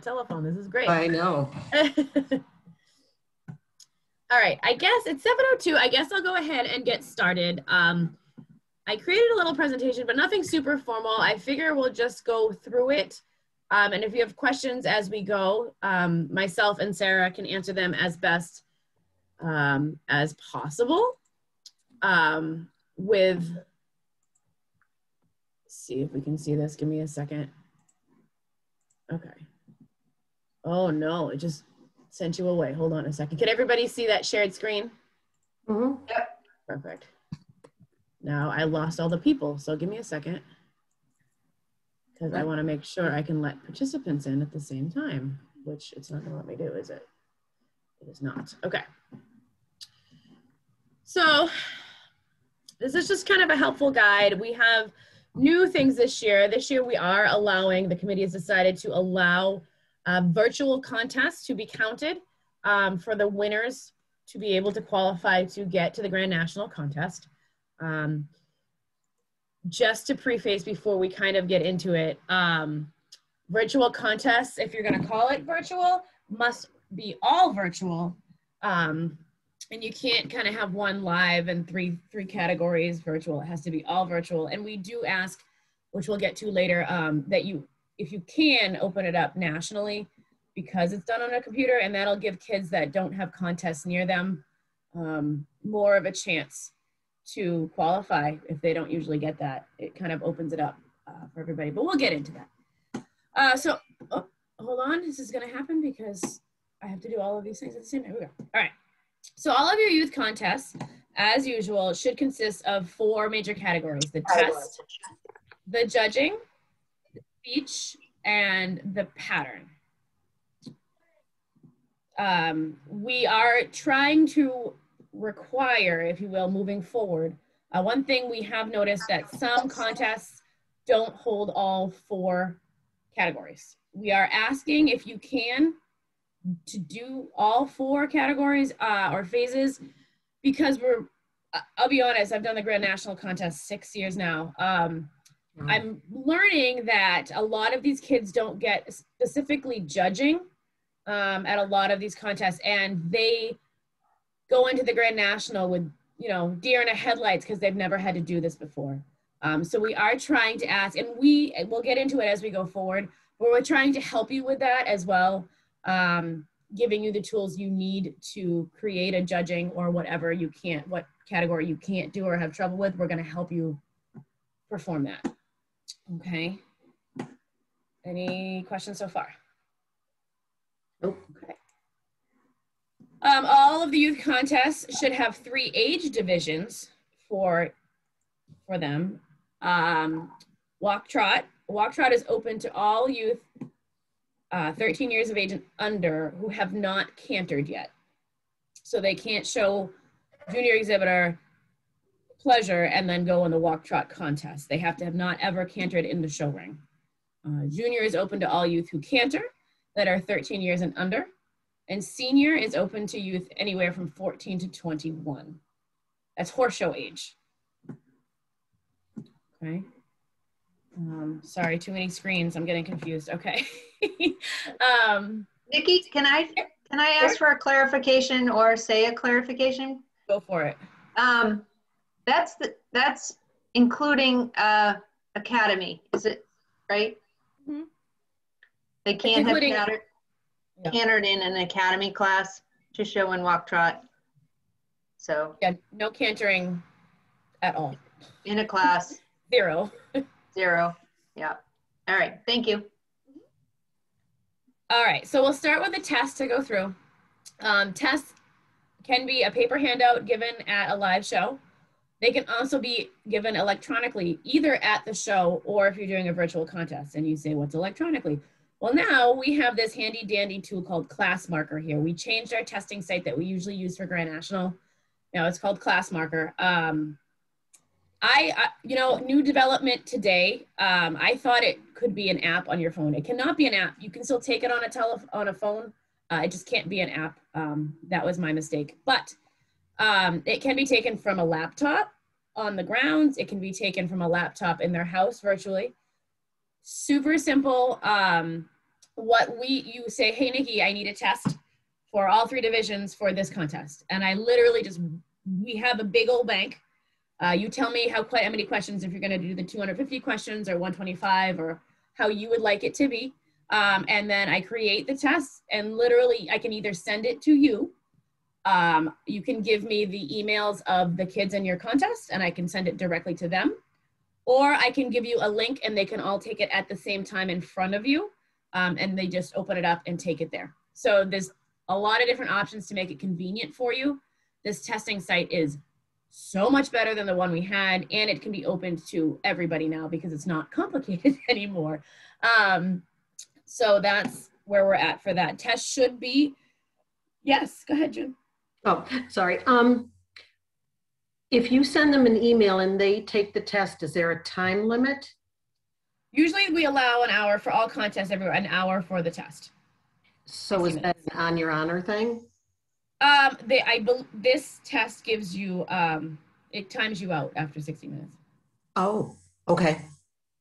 telephone. This is great. I know. All right, I guess it's 7:02. I guess I'll go ahead and get started. I created a little presentation, but nothing super formal. I figure we'll just go through it. And if you have questions as we go, myself and Sarah can answer them as best as possible. Let's see if we can see this. Give me a second. Okay. Oh no, it just sent you away. Hold on a second. Can everybody see that shared screen? Mm-hmm. Yep. Perfect. Now I lost all the people, so give me a second. Because I want to make sure I can let participants in at the same time, which it's not going to let me do, is it? It is not. Okay. So this is just kind of a helpful guide. We have new things this year. This year we are allowing, the committee has decided to allow virtual contests to be counted for the winners to be able to qualify to get to the Grand National Contest. Just to preface before we kind of get into it, virtual contests, if you're going to call it virtual, must be all virtual. And you can't kind of have one live and three categories virtual. It has to be all virtual. And we do ask, which we'll get to later, that you, if you can, open it up nationally because it's done on a computer, and that'll give kids that don't have contests near them more of a chance to qualify if they don't usually get that. It kind of opens it up for everybody, but we'll get into that. So hold on, this is gonna happen because I have to do all of these things at the same time. Here we go. All right, so all of your youth contests, as usual, should consist of 4 major categories: the test, the judging, the speech, and the pattern. We are trying to require, if you will, moving forward. One thing we have noticed that some contests don't hold all 4 categories. We are asking if you can to do all 4 categories or phases, because I'll be honest, I've done the Grand National Contest 6 years now. I'm learning that a lot of these kids don't get specifically judging at a lot of these contests, and they go into the Grand National with, you know, deer in the headlights because they've never had to do this before. So we are trying to ask, and we'll get into it as we go forward, but we're trying to help you with that as well, giving you the tools you need to create a judging or whatever you can't, what category you can't do or have trouble with. We're going to help you perform that. Okay. Any questions so far? Nope. Okay. All of the youth contests should have 3 age divisions for them. Walk Trot is open to all youth 13 years of age and under who have not cantered yet. So they can't show junior exhibitor pleasure and then go in the Walk Trot contest. They have to have not ever cantered in the show ring. Junior is open to all youth who canter that are 13 years and under. And senior is open to youth anywhere from 14 to 21. That's horse show age. Okay. Sorry, too many screens. I'm getting confused. Okay. Nikki, can I ask for a clarification or say a clarification? Go for it. That's including academy, is it right? Mm-hmm. They can't have cantered in an academy class to show in Walk Trot. So yeah, no cantering at all. In a class. 0. 0. Yeah. All right. Thank you. All right. So we'll start with a test to go through. Tests can be a paper handout given at a live show. They can also be given electronically, either at the show or if you're doing a virtual contest and you say, what's electronically? Well, now we have this handy dandy tool called Classmarker here. We changed our testing site that we usually use for Grand National. Now it's called Classmarker. You know, new development today. I thought it could be an app on your phone. It cannot be an app. You can still take it on a phone. It just can't be an app. That was my mistake. But it can be taken from a laptop on the grounds. It can be taken from a laptop in their house virtually. Super simple. you say, hey, Nikki, I need a test for all 3 divisions for this contest. And I literally we have a big old bank. You tell me how many questions, if you're going to do the 250 questions or 125 or how you would like it to be. And then I create the test, and literally I can either send it to you. You can give me the emails of the kids in your contest and I can send it directly to them. Or I can give you a link and they can all take it at the same time in front of you. And they just open it up and take it there. So there's a lot of different options to make it convenient for you. This testing site is so much better than the one we had, and it can be opened to everybody now because it's not complicated anymore. So that's where we're at for that. Test should be, yes, go ahead, June. Oh, sorry. If you send them an email and they take the test, is there a time limit? Usually we allow an hour for all contests everywhere, an hour for the test. So is that an on your honor thing? This test gives you, it times you out after 60 minutes. Oh, okay.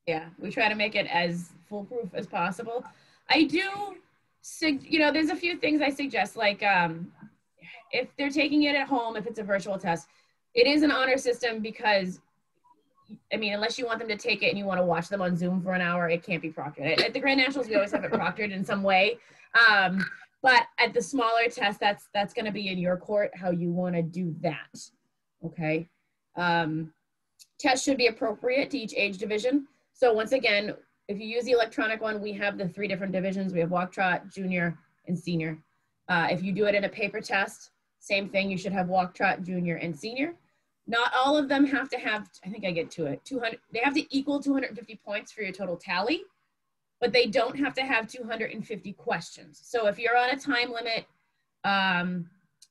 Yeah, we try to make it as foolproof as possible. I do, there's a few things I suggest, like if they're taking it at home, if it's a virtual test, it is an honor system because, I mean, unless you want them to take it and you want to watch them on Zoom for an hour, it can't be proctored. At the Grand Nationals, we always have it proctored in some way. But at the smaller test, that's going to be in your court, how you want to do that. Okay. Tests should be appropriate to each age division. So once again, if you use the electronic one, we have the 3 different divisions. We have walk, trot, junior, and senior. If you do it in a paper test, same thing. You should have walk, trot, junior, and senior. Not all of them have to have, I think I get to it, 200. They have to equal 250 points for your total tally, but they don't have to have 250 questions. So if you're on a time limit,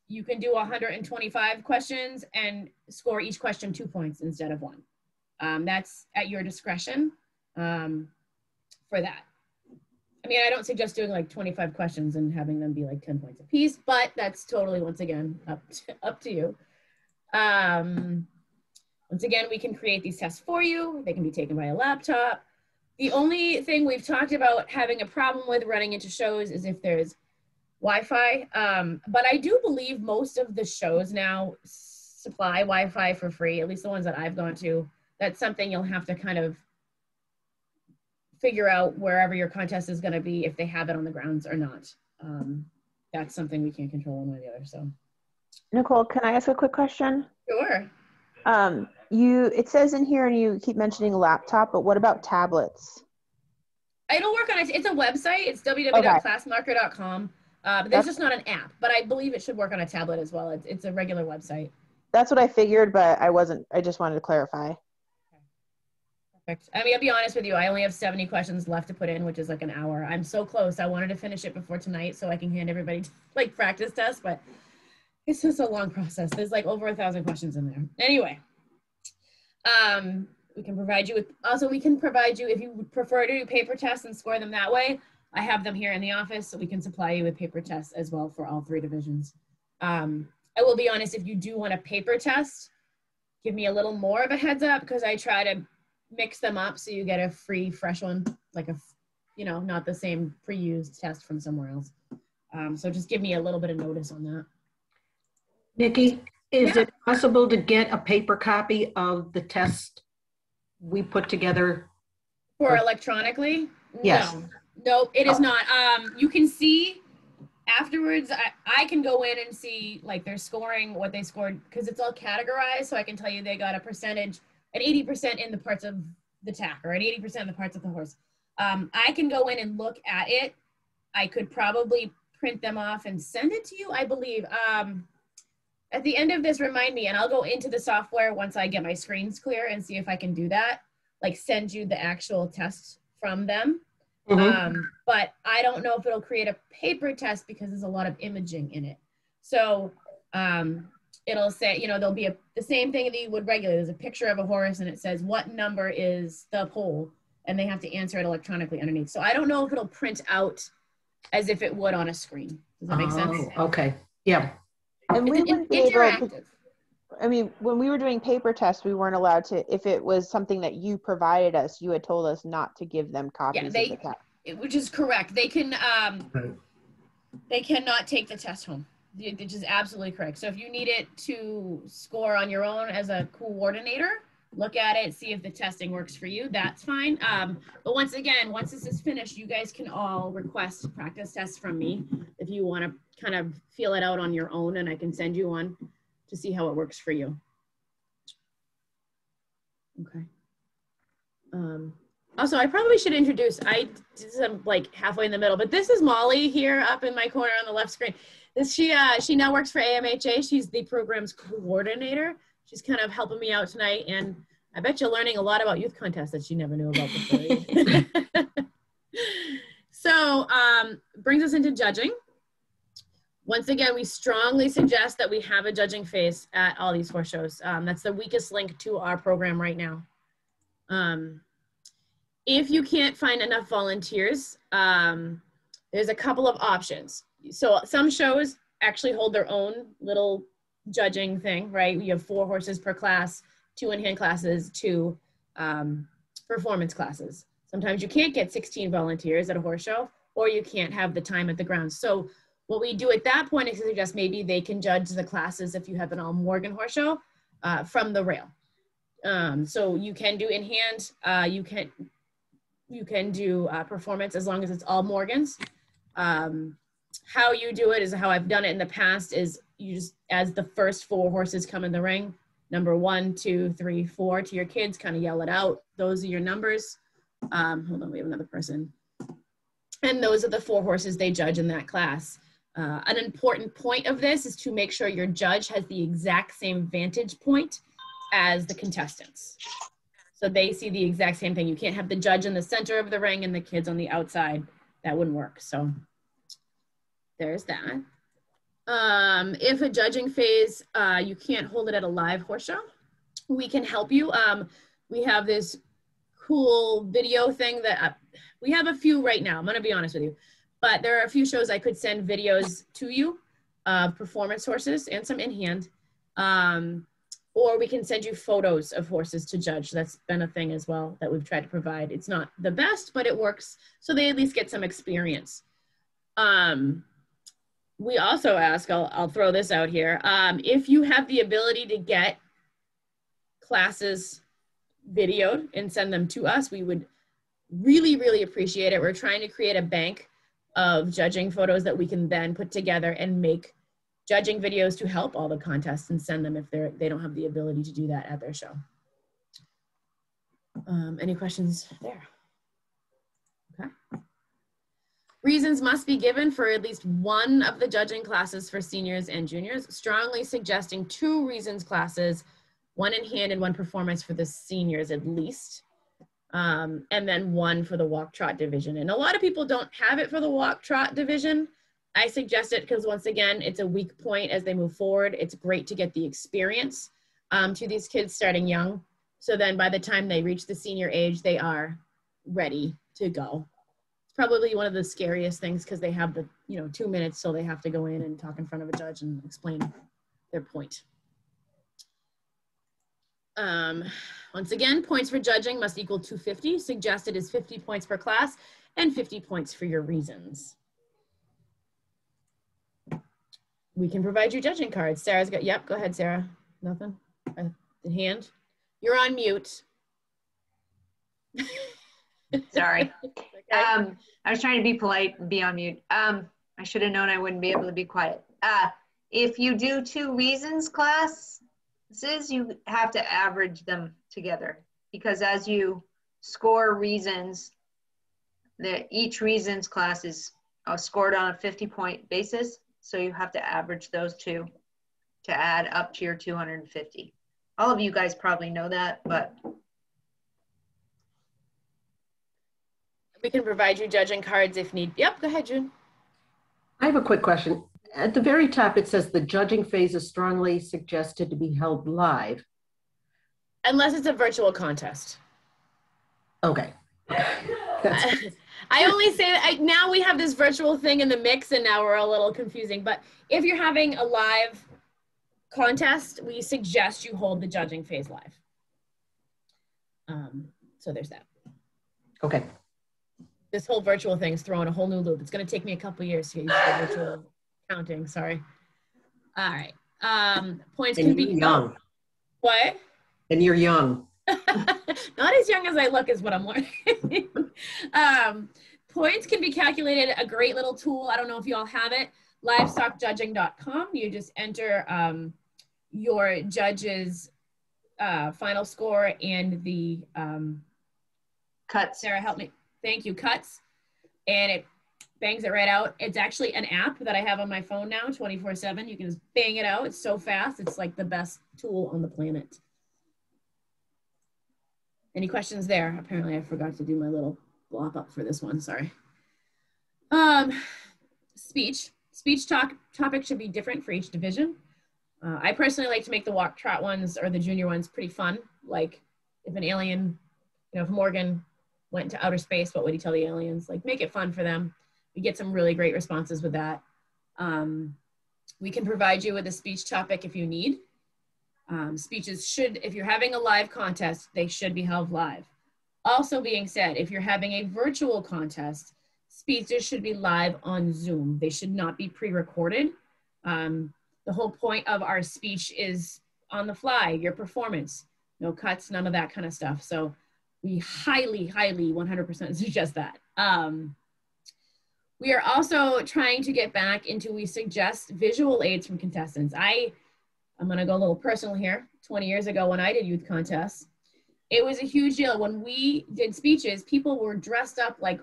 you can do 125 questions and score each question 2 points instead of 1. That's at your discretion for that. I mean, I don't suggest doing like 25 questions and having them be like 10 points a piece, but that's totally, once again, up to you. Once again, we can create these tests for you. They can be taken by a laptop. The only thing we've talked about having a problem with running into shows is if there's Wi-Fi. But I do believe most of the shows now supply Wi-Fi for free, at least the ones that I've gone to. That's something you'll have to kind of figure out wherever your contest is going to be, if they have it on the grounds or not. That's something we can't control one way or the other. So, Nicole, can I ask a quick question? Sure. It says in here, and you keep mentioning laptop, but what about tablets? It'll work on it. It's a website. It's www.classmarker.com. But there's just not an app, but I believe it should work on a tablet as well. It's a regular website. That's what I figured, but I just wanted to clarify. Perfect. I mean, I'll be honest with you. I only have 70 questions left to put in, which is like an hour. I'm so close. I wanted to finish it before tonight so I can hand everybody like practice tests, but it's just a long process. There's like over 1,000 questions in there. Anyway, we can provide you with, if you prefer to do paper tests and score them that way, I have them here in the office, so we can supply you with paper tests as well for all 3 divisions. I will be honest, if you do want a paper test, give me a little more of a heads up, because I try to mix them up so you get a free, fresh one, like not the same pre-used test from somewhere else. So just give me a little bit of notice on that. Nikki, is it possible to get a paper copy of the test we put together? For electronically? Yes. No, it is not. You can see afterwards, I can go in and see like their scoring, what they scored, because it's all categorized. So I can tell you they got a percentage, an 80% in the parts of the tack or an 80% in the parts of the horse. I can go in and look at it. I could probably print them off and send it to you, I believe. At the end of this, remind me, and I'll go into the software once I get my screens clear and see if I can do that, like send you the actual test from them. Mm-hmm. But I don't know if it'll create a paper test because there's a lot of imaging in it. So it'll say, there'll be the same thing that you would regularly. There's a picture of a horse and it says what number is the pole, and they have to answer it electronically underneath. So I don't know if it'll print out as if it would on a screen. Does that make sense? Okay. Yeah. And we wouldn't be able to, I mean, when we were doing paper tests, we weren't allowed to, if it was something that you provided us, you had told us not to give them copies of the test. Which is correct. They can, Right. they cannot take the test home, which is absolutely correct. So if you need it to score on your own as a coordinator, look at it, see if the testing works for you, that's fine. But once again, once this is finished, you guys can all request practice tests from me if you want to kind of feel it out on your own, and I can send you one to see how it works for you. Okay. Also, I probably should introduce, I did some like halfway in the middle, but this is Molly here up in my corner on the left screen. She now works for AMHA. She's the program's coordinator. She's kind of helping me out tonight, and I bet you're learning a lot about youth contests that she never knew about before. So, brings us into judging. Once again, we strongly suggest that we have a judging phase at all these horse shows. That's the weakest link to our program right now. If you can't find enough volunteers, there's a couple of options. So some shows actually hold their own little judging thing, right? You have 4 horses per class, 2 in-hand classes, 2 performance classes. Sometimes you can't get 16 volunteers at a horse show, or you can't have the time at the grounds. So what we do at that point is suggest maybe they can judge the classes if you have an all Morgan horse show from the rail. So you can do in-hand, you can do performance as long as it's all Morgans. How you do it is how I've done it in the past is you just, as the first 4 horses come in the ring, number 1, 2, 3, 4 to your kids, kind of yell it out. Those are your numbers. Hold on, we have another person. And those are the 4 horses they judge in that class. An important point of this is to make sure your judge has the exact same vantage point as the contestants. So they see the exact same thing. You can't have the judge in the center of the ring and the kids on the outside. That wouldn't work. So there's that. If a judging phase, you can't hold it at a live horse show, we can help you. We have this cool video thing that we have a few right now. I'm going to be honest with you, but there are a few shows I could send videos to you of performance horses and some in hand. Or we can send you photos of horses to judge. That's been a thing as well that we've tried to provide. It's not the best, but it works. So they at least get some experience. We also ask, I'll throw this out here. If you have the ability to get classes videoed and send them to us, we would really, really appreciate it. We're trying to create a bank of judging photos that we can then put together and make judging videos to help all the contests and send them if they don't have the ability to do that at their show. Any questions there? Okay. Reasons must be given for at least one of the judging classes for seniors and juniors, strongly suggesting 2 reasons classes, 1 in hand and 1 performance for the seniors at least, and then 1 for the walk trot division. And a lot of people don't have it for the walk trot division. I suggest it because once again, it's a weak point as they move forward. It's great to get the experience to these kids starting young. So then by the time they reach the senior age, they are ready to go. It's probably one of the scariest things because they have the 2 minutes till they have to go in and talk in front of a judge and explain their point. Once again, points for judging must equal 250. Suggested is 50 points per class and 50 points for your reasons. We can provide you judging cards. Sarah's got, yep, go ahead, Sarah. Nothing? The hand? You're on mute. Sorry. Okay. I was trying to be polite and be on mute. I should have known I wouldn't be able to be quiet. If you do 2 reasons classes, you have to average them together because as you score reasons, each reasons class is scored on a 50-point basis. So you have to average those 2 to add up to your 250. All of you guys probably know that, but. We can provide you judging cards if need. Yep, go ahead, June. I have a quick question. At the very top, it says the judging phase is strongly suggested to be held live. Unless it's a virtual contest. Okay. I only say that now we have this virtual thing in the mix and now we're a little confusing, but if you're having a live contest, we suggest you hold the judging phase live. So there's that. Okay. This whole virtual thing is throwing a whole new loop. It's going to take me a couple years to get used to virtual counting. Sorry. All right. Points And can you're be young. What? And you're young. Not as young as I look is what I'm learning. Points can be calculated. A great little tool. I don't know if you all have it. Livestockjudging.com. You just enter your judge's final score and the Cuts. Sarah, help me. Thank you. Cuts. And it bangs it right out. It's actually an app that I have on my phone now, 24/7. You can just bang it out. It's so fast. It's like the best tool on the planet. Any questions there? Apparently I forgot to do my little blop up for this one. Sorry. Speech topic should be different for each division. I personally like to make the walk trot ones or the junior ones pretty fun. Like if an alien, if Morgan went to outer space, what would he tell the aliens? Like make it fun for them. We get some really great responses with that. We can provide you with a speech topic if you need. Speeches should, if you're having a live contest, they should be held live. Also being said, if you're having a virtual contest, speeches should be live on Zoom. They should not be pre-recorded. The whole point of our speech is on the fly, your performance, no cuts, none of that kind of stuff. So we highly, highly 100% suggest that. We are also trying to get back into, we suggest visual aids from contestants. I'm gonna go a little personal here. 20 years ago when I did youth contests, it was a huge deal. When we did speeches, people were dressed up like,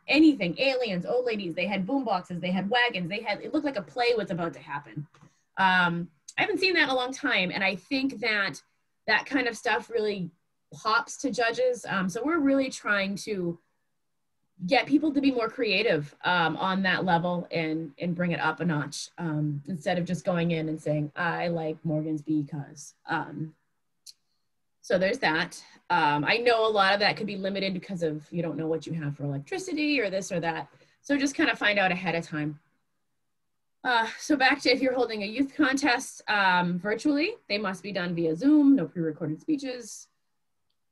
anything, aliens, old ladies, they had boom boxes, they had wagons, it looked like a play was about to happen. I haven't seen that in a long time. And I think that that kind of stuff really pops to judges. So we're really trying to get people to be more creative on that level and bring it up a notch instead of just going in and saying, I like Morgan's because. So there's that. I know a lot of that could be limited because of you don't know what you have for electricity or this or that. So just kind of find out ahead of time. So back to if you're holding a youth contest virtually, they must be done via Zoom, no pre-recorded speeches.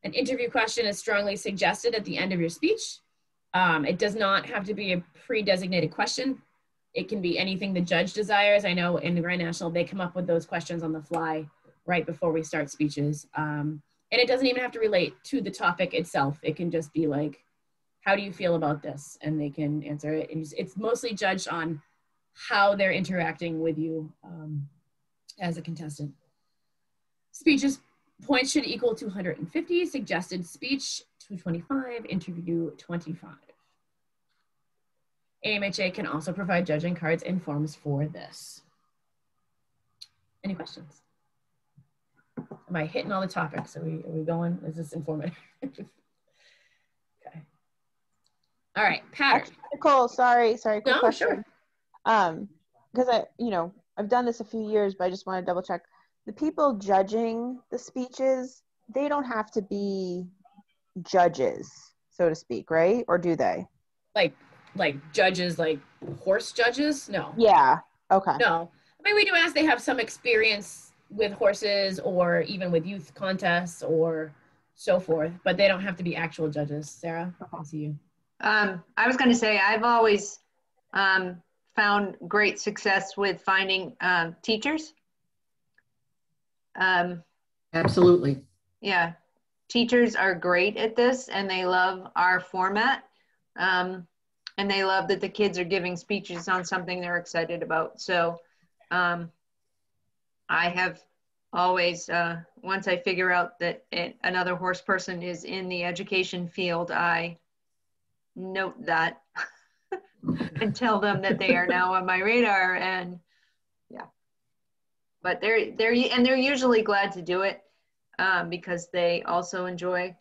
An interview question is strongly suggested at the end of your speech. It does not have to be a pre-designated question. It can be anything the judge desires. I know in the Grand National, they come up with those questions on the fly right before we start speeches. And it doesn't even have to relate to the topic itself. It can just be like, how do you feel about this? And they can answer it. And it's mostly judged on how they're interacting with you as a contestant. Speeches points should equal 250, suggested speech 225, interview 25. AMHA can also provide judging cards and forms for this. Any questions? Am I hitting all the topics? Are we going? Is this informative? Okay. All right, pattern. Nicole, sorry, quick No, question. sure. Because I've done this a few years, but I just want to double check. The people judging the speeches, they don't have to be judges, so to speak, right? Or do they? Like judges, like horse judges? No. Yeah. Okay. No. I mean, we do ask they have some experience with horses or even with youth contests or so forth, but they don't have to be actual judges. Sarah, I see you. I was going to say, I've always found great success with finding teachers. Absolutely. Yeah, teachers are great at this and they love our format. And they love that the kids are giving speeches on something they're excited about. So I have always, once I figure out that another horse person is in the education field, I note that and tell them that they are now on my radar. And yeah, but they're usually glad to do it because they also enjoy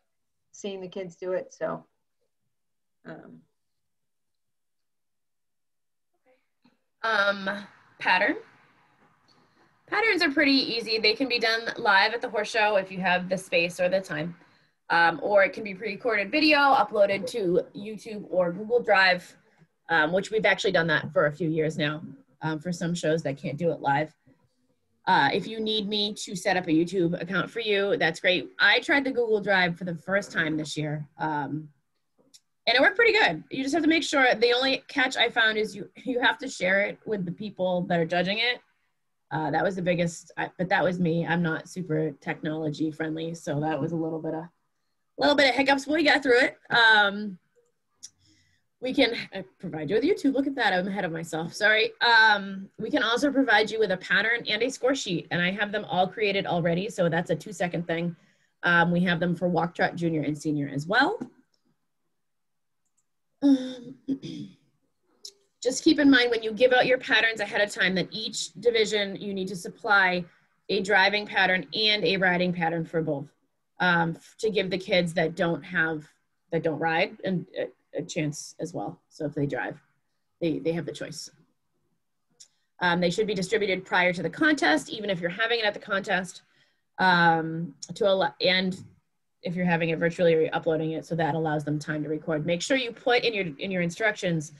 seeing the kids do it. So Pattern. Patterns are pretty easy. They can be done live at the horse show if you have the space or the time. Or it can be pre-recorded video uploaded to YouTube or Google Drive, which we've actually done that for a few years now for some shows that can't do it live. If you need me to set up a YouTube account for you, that's great. I tried the Google Drive for the first time this year. And it worked pretty good. You just have to make sure, the only catch I found is you have to share it with the people that are judging it. That was the biggest, but that was me. I'm not super technology friendly, so that was a little bit of hiccups, but we got through it. We can provide you with YouTube. Look at that, I'm ahead of myself, sorry. We can also provide you with a pattern and a score sheet, and I have them all created already, so that's a 2-second thing. We have them for Walk, Trot, Junior, and Senior as well. Just keep in mind when you give out your patterns ahead of time that each division you need to supply a driving pattern and a riding pattern for both, to give the kids that don't ride and a chance as well. So if they drive, they have the choice. They should be distributed prior to the contest, even if you're having it at the contest, and if you're having it virtually or you're uploading it, so that allows them time to record. Make sure you put in your instructions,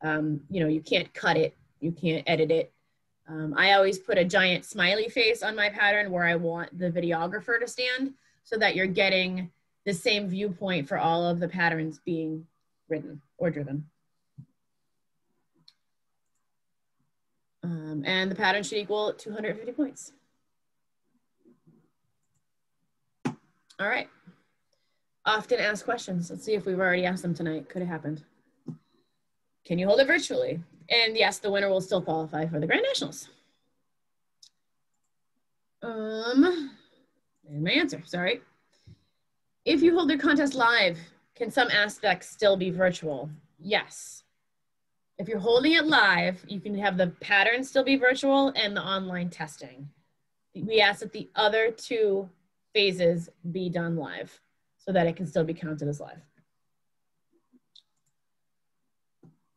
you can't cut it, you can't edit it. I always put a giant smiley face on my pattern where I want the videographer to stand, so that you're getting the same viewpoint for all of the patterns being ridden or driven. And the pattern should equal 250 points. All right. Often asked questions. Let's see if we've already asked them tonight. Could have happened. Can you hold it virtually? And yes, the winner will still qualify for the Grand Nationals. And my answer, sorry. If you hold your contest live, can some aspects still be virtual? Yes. If you're holding it live, you can have the pattern still be virtual and the online testing. We ask that the other 2 phases be done live so that it can still be counted as live.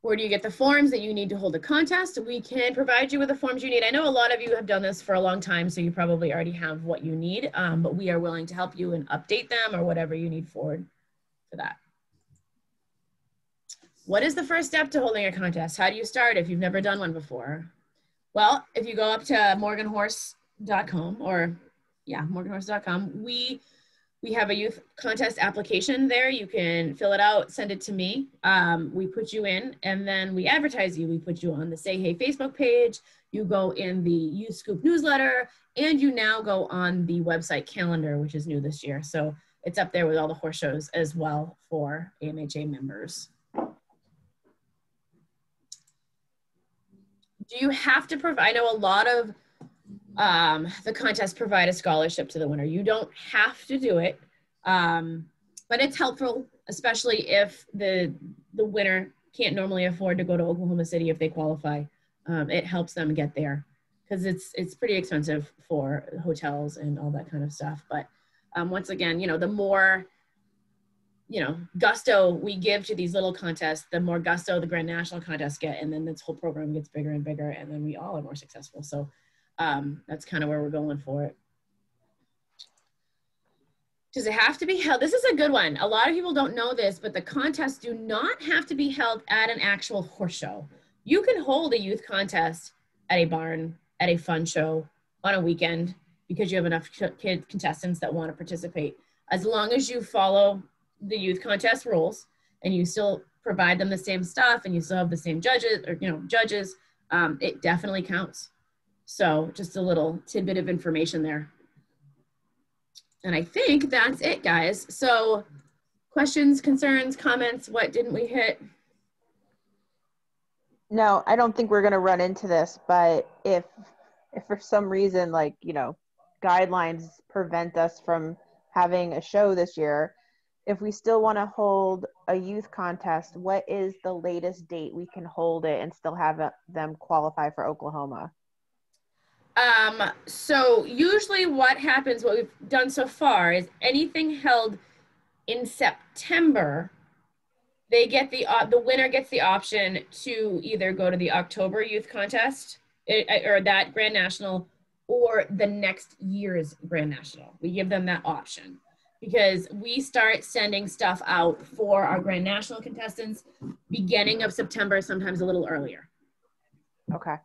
Where do you get the forms that you need to hold a contest? We can provide you with the forms you need. I know a lot of you have done this for a long time, so you probably already have what you need, but we are willing to help you and update them or whatever you need for that. What is the first step to holding a contest? How do you start if you've never done one before? Well, if you go up to morganhorse.com morganhorse.com, we have a youth contest application there. You can fill it out, send it to me. We put you in, and then we advertise you. We put you on the Say Hey Facebook page. You go in the Youth Scoop newsletter, and you now go on the website calendar, which is new this year. So it's up there with all the horse shows as well for AMHA members. Do you have to provide, I know a lot of the contests provide a scholarship to the winner. You don't have to do it, but it's helpful, especially if the winner can't normally afford to go to Oklahoma City if they qualify. It helps them get there because it's pretty expensive for hotels and all that kind of stuff. But once again, the more gusto we give to these little contests, the more gusto the Grand National contests get, and then this whole program gets bigger and bigger, and then we all are more successful. So that's kind of where we're going for it. Does it have to be held? This is a good one. A lot of people don't know this, but the contests do not have to be held at an actual horse show. You can hold a youth contest at a barn, at a fun show, on a weekend, because you have enough kid contestants that want to participate. As long as you follow the youth contest rules and you still provide them the same stuff and you still have the same judges, it definitely counts. So just a little tidbit of information there. And I think that's it, guys. So questions, concerns, comments, what didn't we hit? No, I don't think we're going to run into this, but if for some reason, guidelines prevent us from having a show this year, if we still want to hold a youth contest, what is the latest date we can hold it and still have them qualify for Oklahoma? So usually what happens, what we've done so far is anything held in September, they get the winner gets the option to either go to the October youth contest or that Grand National or the next year's Grand National. We give them that option because we start sending stuff out for our Grand National contestants beginning of September, sometimes a little earlier. Okay.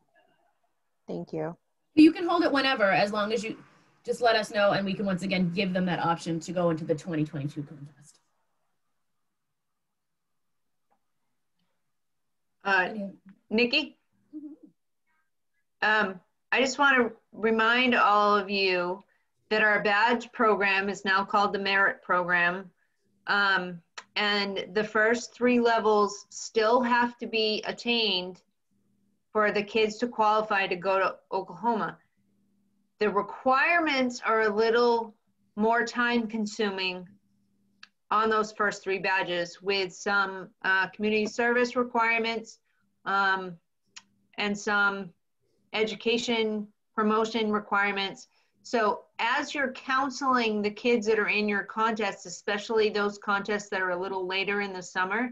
Thank you. You can hold it whenever, as long as you just let us know, and we can once again give them that option to go into the 2022 contest. Nikki? I just want to remind all of you that our badge program is now called the Merit Program. And the first 3 levels still have to be attained for the kids to qualify to go to Oklahoma. The requirements are a little more time consuming on those first 3 badges, with some community service requirements and some education promotion requirements. So as you're counseling the kids that are in your contests, especially those contests that are a little later in the summer,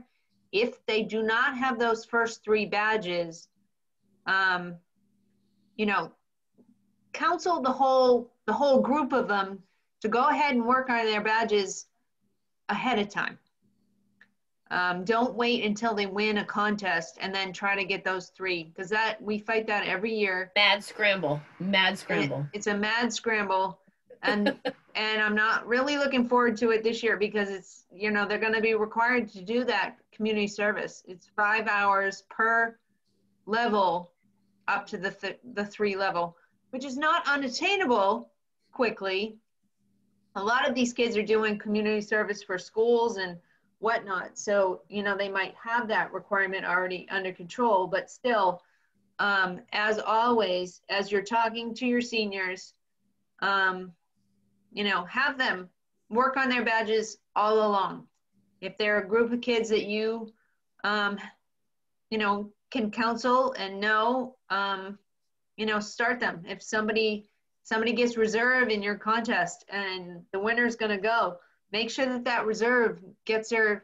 if they do not have those first 3 badges, you know, counsel the whole group of them to go ahead and work on their badges ahead of time. Don't wait until they win a contest and then try to get those 3, because that we fight that every year. Mad scramble. It's a mad scramble, and and I'm not really looking forward to it this year, because it's, you know, they're going to be required to do that community service. It's 5 hours per level up to the 3 level, which is not unattainable quickly. A lot of these kids are doing community service for schools and whatnot. So, you know, they might have that requirement already under control, but still, as always, as you're talking to your seniors, you know, have them work on their badges all along. If they're a group of kids that you, you know, can counsel and know, you know, start them. If somebody gets reserve in your contest and the winner's going to go, make sure that that reserve gets their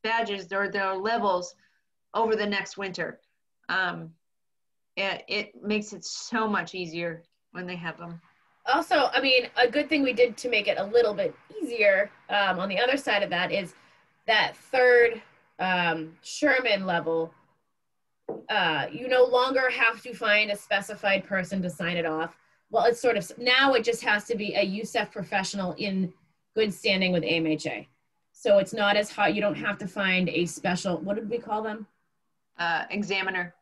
badges or their levels over the next winter. It makes it so much easier when they have them. Also, I mean, a good thing we did to make it a little bit easier on the other side of that is that 3rd Sherman level, you no longer have to find a specified person to sign it off. Well, it's sort of, now it just has to be a USEF professional in good standing with AMHA. So it's not as hard. You don't have to find a special, what did we call them? Examiner.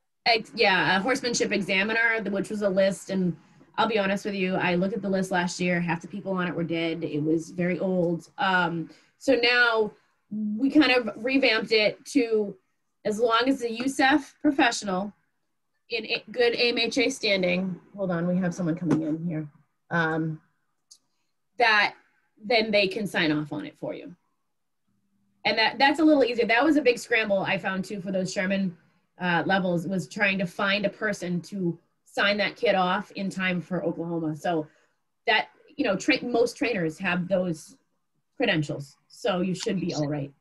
Yeah, a horsemanship examiner, which was a list. And I'll be honest with you, I looked at the list last year. Half the people on it were dead. It was very old. So now we kind of revamped it to, as long as the USEF professional in good AMHA standing, hold on, we have someone coming in here, that then they can sign off on it for you. And that's a little easier. That was a big scramble I found too for those Sherman levels, was trying to find a person to sign that kid off in time for Oklahoma. So that, you know, most trainers have those credentials, so you should be all right.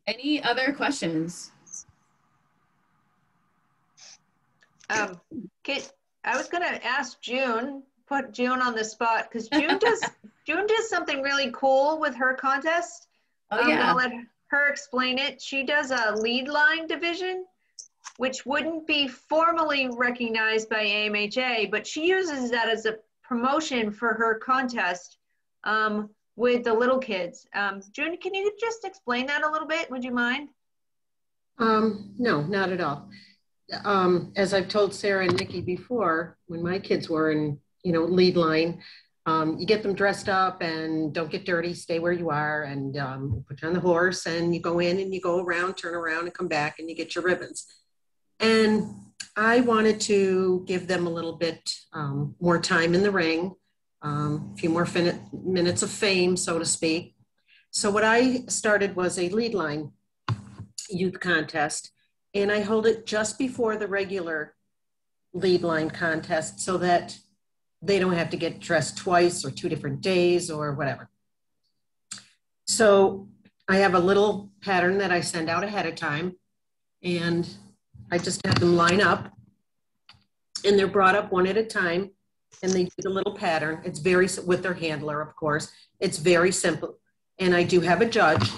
Any other questions? Kit, I was going to ask June, put June on the spot, because June does something really cool with her contest. Oh, yeah. I'm going to let her explain it. She does a lead line division, which wouldn't be formally recognized by AMHA, but she uses that as a promotion for her contest with the little kids. June, can you just explain that a little bit? Would you mind? No, not at all. As I've told Sarah and Nikki before, when my kids were in, you know, lead line, you get them dressed up and don't get dirty, stay where you are, and put you on the horse, and you go in and you go around, turn around and come back and you get your ribbons. And I wanted to give them a little bit more time in the ring, a few more minutes of fame, so to speak. So what I started was a lead line youth contest, and I hold it just before the regular lead line contest so that they don't have to get dressed twice or 2 different days or whatever. So I have a little pattern that I send out ahead of time, and I just have them line up, and they're brought up one at a time, and they do the little pattern. It's very, with their handler, of course. It's very simple. And I do have a judge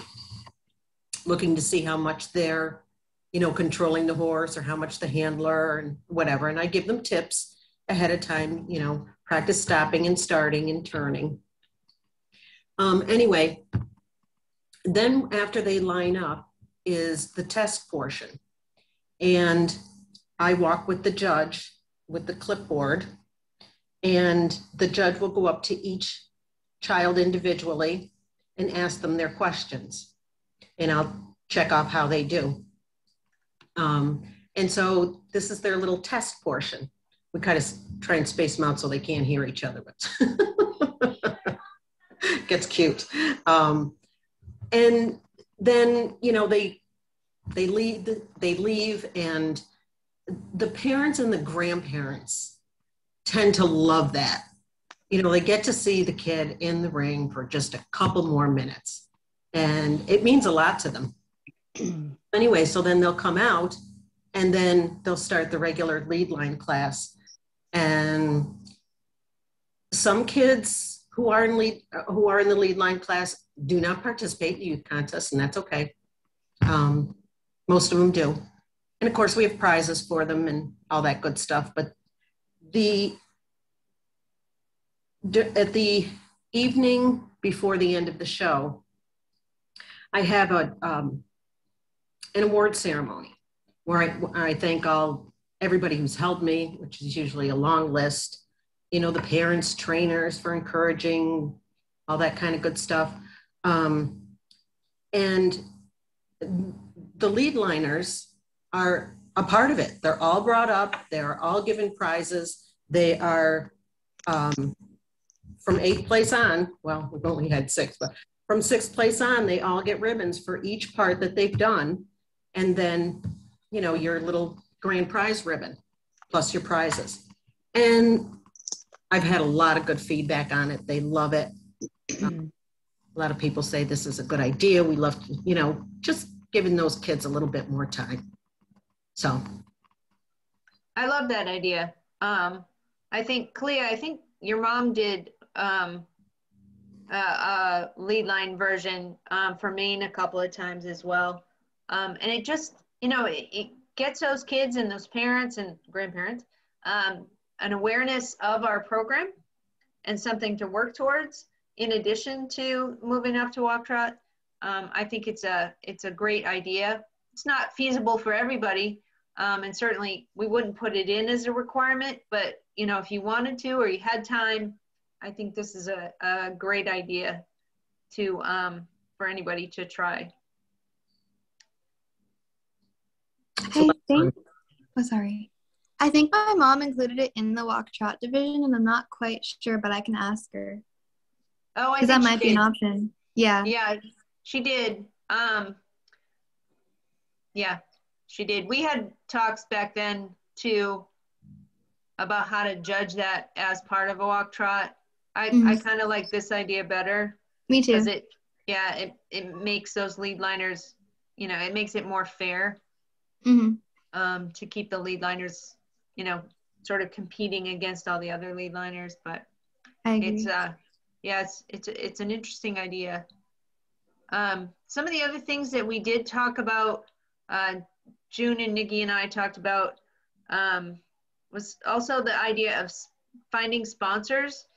looking to see how much they're, you know, controlling the horse, or how much the handler and whatever. And I give them tips ahead of time, you know, practice stopping and starting and turning. Anyway, then after they line up is the test portion. And I walk with the judge with the clipboard, and the judge will go up to each child individually and ask them their questions. And I'll check off how they do. And so this is their little test portion. We kind of try and space them out so they can't hear each other, but gets cute. And then, you know, they leave, and the parents and the grandparents tend to love that. You know, they get to see the kid in the ring for just a couple more minutes, and it means a lot to them. Anyway, so then they'll come out, and then they'll start the regular lead line class. And some kids who are in the lead line class do not participate in youth contests, and that's okay. Most of them do. And of course, we have prizes for them and all that good stuff. But at the evening before the end of the show, I have an award ceremony where I thank everybody who's helped me, which is usually a long list. You know, the parents, trainers for encouraging, all that kind of good stuff. And the lead liners are a part of it. They're all brought up. They're all given prizes. They are from 8th place on. Well, we've only had 6, but from 6th place on, they all get ribbons for each part that they've done. And then, you know, your little grand prize ribbon plus your prizes. And I've had a lot of good feedback on it. They love it. A lot of people say this is a good idea. We love, you know, just giving those kids a little bit more time. So. I love that idea. I think, Clea, I think your mom did a lead line version for Maine a couple of times as well. And it just, you know, it gets those kids and those parents and grandparents an awareness of our program and something to work towards in addition to moving up to walk trot. I think it's a great idea. It's not feasible for everybody. And certainly we wouldn't put it in as a requirement, but you know, if you wanted to, or you had time, I think this is a great idea to, for anybody to try. I think my mom included it in the walk trot division, and I'm not quite sure, but I can ask her. Oh, I think that might be an option. Yeah. Yeah, she did. Yeah, she did. We had talks back then too about how to judge that as part of a walk trot. I kind of like this idea better. Me too. Because it makes those lead liners, you know, it makes it more fair. To keep the lead liners, you know, sort of competing against all the other lead liners. But it's it's an interesting idea. Some of the other things that we did talk about, June and Nikki and I talked about, was also the idea of finding sponsors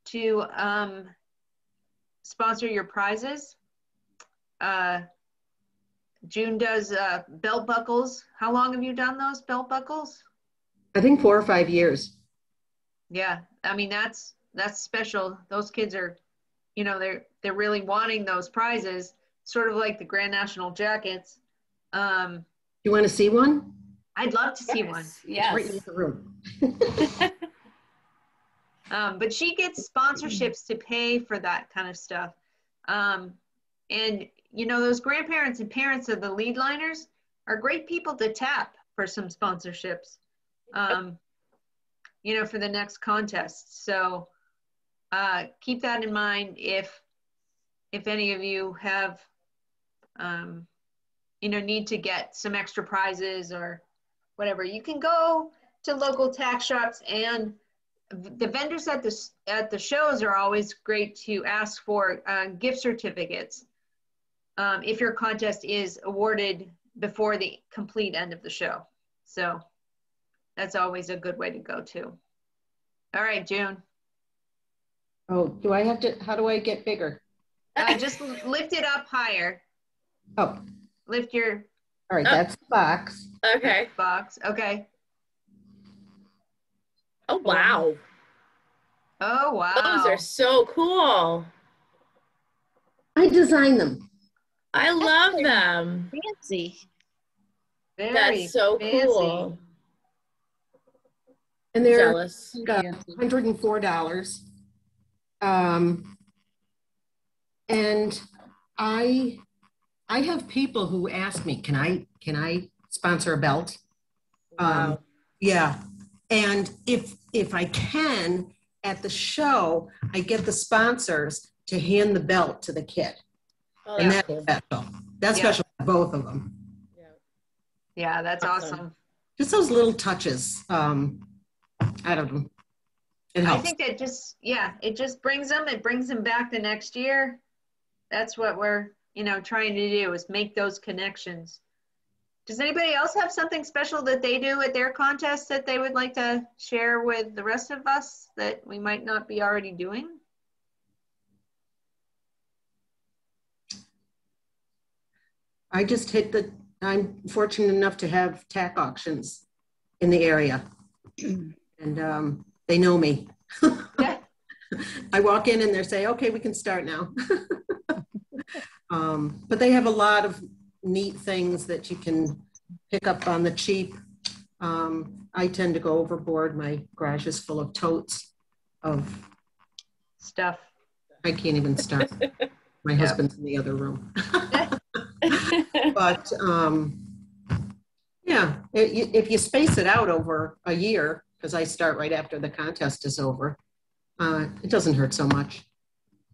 to sponsor your prizes. June does belt buckles. How long have you done those belt buckles? I think 4 or 5 years. Yeah, I mean that's special. Those kids are, you know, they're really wanting those prizes, sort of like the Grand National jackets. You want to see one? I'd love to see one. Yes. Right in the room. But she gets sponsorships to pay for that kind of stuff. And you know, those grandparents and parents of the lead liners are great people to tap for some sponsorships, you know, for the next contest. So keep that in mind if any of you have, you know, need to get some extra prizes or whatever. You can go to local tack shops, and the vendors at the shows are always great to ask for gift certificates. If your contest is awarded before the complete end of the show. So that's always a good way to go too. All right, June. Oh, how do I get bigger? Just lift it up higher. Oh, Lift your all right, that's the box. Okay. box. Okay. Oh, wow. Oh, wow. Those are so cool. I designed them. I love them. Fancy. Very That's so fancy. cool. And they're Jealous. $104. And I have people who ask me, can I sponsor a belt? Wow. Yeah. And if I can, at the show, I get the sponsors to hand the belt to the kid. Oh, And that's that's cool. special. That's Yeah. special for both of them. Yeah, that's Awesome. awesome. Just those little touches. I don't know. It I helps. think that just, yeah, it just brings them back the next year. That's what we're, trying to do, is make those connections. Does anybody else have something special that they do at their contest that they would like to share with the rest of us that we might not be already doing? I'm fortunate enough to have tack auctions in the area. And they know me. Yeah. I walk in and they say, okay, we can start now. But they have a lot of neat things that you can pick up on the cheap. I tend to go overboard. My garage is full of totes of Stuff. I can't even start. My husband's in the other room. But yeah, if you space it out over a year, because I start right after the contest is over, it doesn't hurt so much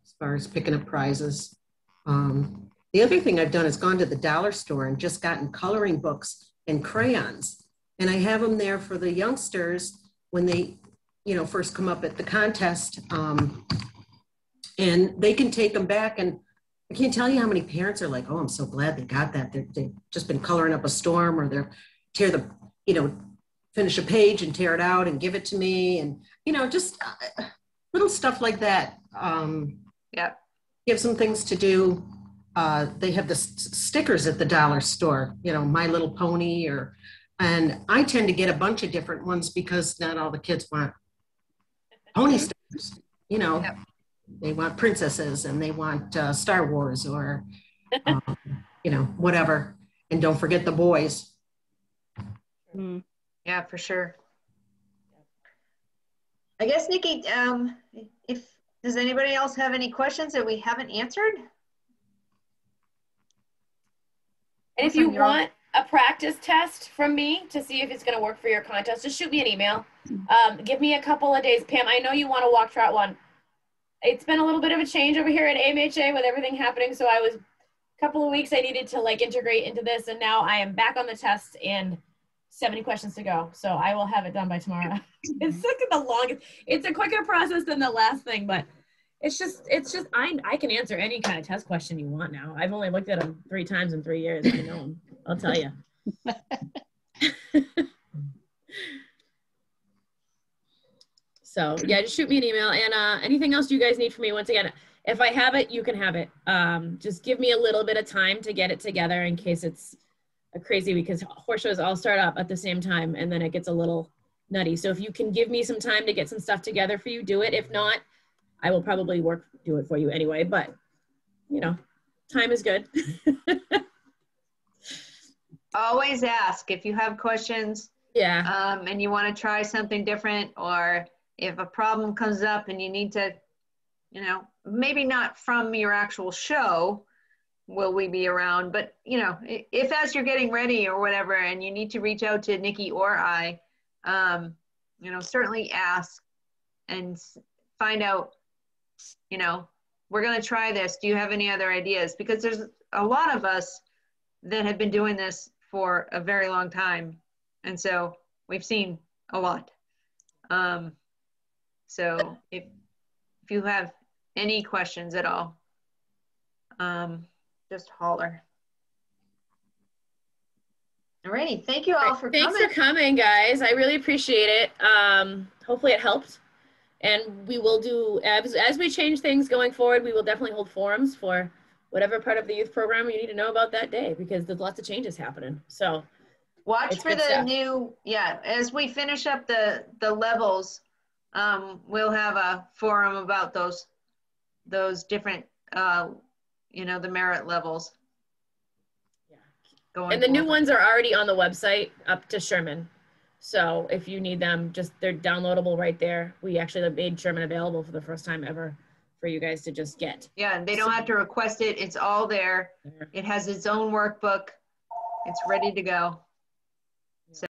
as far as picking up prizes. The other thing I've done is gone to the dollar store and just gotten coloring books and crayons. And I have them there for the youngsters when they, first come up at the contest. And they can take them back. And I can't tell you how many parents are like, oh, I'm so glad they got that. They've just been coloring up a storm, or they're finish a page and tear it out and give it to me. And, just little stuff like that. Give some things to do. They have the stickers at the dollar store, My Little Pony, and I tend to get a bunch of different ones because not all the kids want pony stickers, They want princesses and they want Star Wars or, whatever. And don't forget the boys. Yeah, for sure. I guess, Nikki, does anybody else have any questions that we haven't answered? And if you want a practice test from me to see if it's going to work for your contest, just shoot me an email. Give me a couple of days. Pam, I know you want a walk trot one. It's been a little bit of a change over here at AMHA with everything happening. So a couple of weeks I needed to integrate into this, and now I am back on the test and 70 questions to go. So I will have it done by tomorrow. It's the longest. It's a quicker process than the last thing, but it's just I can answer any kind of test question you want now. I've only looked at them 3 times in 3 years. I know them. I'll tell you. So yeah, just shoot me an email, and anything else you guys need from me, once again, if I have it, you can have it. Just give me a little bit of time to get it together in case it's a crazy, because horse shows all start up at the same time and then it gets a little nutty. So if you can give me some time to get some stuff together for you, do it. If not, I will probably do it for you anyway, but time is good. Always ask if you have questions. Yeah. And you want to try something different, or if a problem comes up and you need to, maybe not from your actual show will we be around, but if as you're getting ready or whatever and you need to reach out to Nikki or I, certainly ask and find out, we're going to try this. Do you have any other ideas? Because there's a lot of us that have been doing this for a very long time. And so we've seen a lot. So if you have any questions at all, just holler. Alrighty, thank you all for coming. Thanks for coming, guys. I really appreciate it. Hopefully it helped. And we will do, as we change things going forward, we will definitely hold forums for whatever part of the youth program you need to know about that day, because there's lots of changes happening. So Watch it's for good the stuff. new, yeah, as we finish up the levels, we'll have a forum about those different, you know, the merit levels. Yeah. Going And the new forward. ones are already on the website up to Sherman. So if you need them, just they're downloadable right there. We actually made Sherman available for the first time ever for you guys to just get. Yeah, they don't have to request it. It's all there. It has its own workbook. It's ready to go. So.